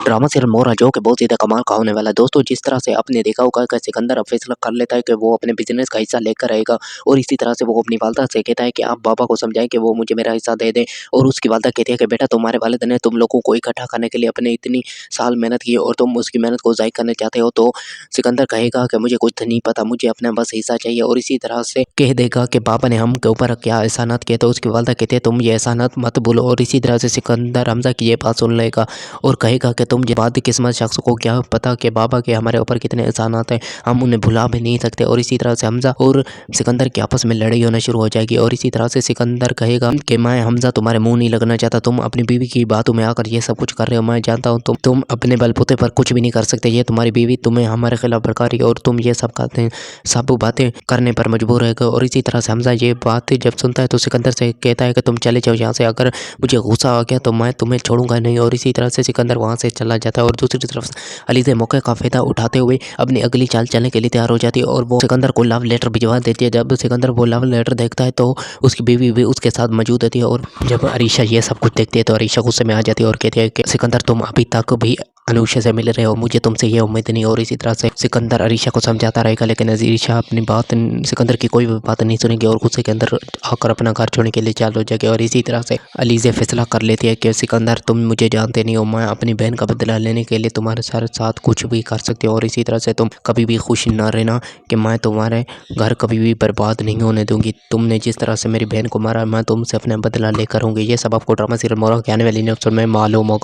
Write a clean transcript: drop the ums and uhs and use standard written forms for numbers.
Drama serial मोरा जो कि बहुत ज़्यादा कमाल का होने वाला है। दोस्तों जिस तरह से आपने देखा होगा कि सिकंदर अब फैसला कर लेता है कि वो अपने बिज़नेस का हिस्सा लेकर आएगा और इसी तरह से वो अपनी वालदा से कहता है कि आप बाबा को समझाएँ कि वो मुझे मेरा हिस्सा दे दें और उसकी वालदा कहती है कि बेटा तुम्हारे वालिद ने तुम लोगों को इकट्ठा करने के लिए अपने इतनी साल मेहनत की और तुम उसकी मेहनत को ज़ाय करने चाहते हो। तो सिकंदर कहेगा कि मुझे कुछ नहीं पता, मुझे अपना बस हिस्सा चाहिए और इसी तरह से कह देगा कि पापा ने हम के ऊपर क्या एहसानात किए। तो उसकी वालदा कहती है तुम ये एहसानात मत भूलो और इसी तरह से सिकंदर हमज़ा की ये बात सुन लेगा और कहेगा कि तुम ये बात किस्मत शख्स को क्या पता कि बाबा के हमारे ऊपर कितने एहसानात हैं, हम उन्हें भुला भी नहीं सकते। और इसी तरह से हमज़ा और सिकंदर की आपस में लड़ाई होना शुरू हो जाएगी और इसी तरह से सिकंदर कहेगा कि मैं हमज़ा तुम्हारे मुँह नहीं लगना चाहता, तुम अपनी बीवी की बातों में आकर ये सब कुछ कर रहे हो। मैं जानता हूँ तुम अपने बलबूते पर कुछ भी नहीं कर सकते, ये तुम्हारी बीवी तुम्हें हमारे खिलाफ भड़का रही है और तुम ये सब करते हैं, सब बातें करने पर मजबूर है। और इसी तरह से हमज़ा ये बातें जब सुनता है तो सिकंदर से कहता है कि तुम चले जाओ यहाँ से, अगर मुझे गुस्सा आ गया तो मैं तुम्हें छोड़ूंगा नहीं। और इसी तरह से सिकंदर वहाँ से चला जाता है और दूसरी तरफ अलीज़ा मौके का फ़ायदा उठाते हुए अपनी अगली चाल चलने के लिए तैयार हो जाती है और वो सिकंदर को लव लेटर भिजवा देती है। जब सिकंदर वो लव लेटर देखता है तो उसकी बीवी भी उसके साथ मौजूद रहती है और जब अरीशा ये सब कुछ देखती है तो अरीशा गुस्से में आ जाती है और कहती है कि सिकंदर तुम अभी तक भी अनुषा से मिल रहे हो, मुझे तुमसे ये उम्मीद नहीं। और इसी तरह से सिकंदर अरीशा को समझाता रहेगा लेकिन अरीशा अपनी बात सिकंदर की कोई भी बात नहीं सुनेगी और गुस्से के अंदर आकर अपना घर छोड़ने के लिए चालू हो जाएगी। और इसी तरह से अलीज़ा फैसला कर लेती है कि सिकंदर तुम मुझे जानते नहीं हो, मैं अपनी बहन का बदला लेने के लिए तुम्हारे साथ कुछ भी कर सकती हूँ और इसी तरह से तुम कभी भी खुश ना रहना कि मैं तुम्हारे घर कभी भी बर्बाद नहीं होने दूंगी। तुमने जिस तरह से मेरी बहन को मारा मैं तुमसे अपना बदला लेकर होंगी। ये सब आपको ड्रामा सीरियल मोरा के आने वाली एपिसोड में मालूम होगा।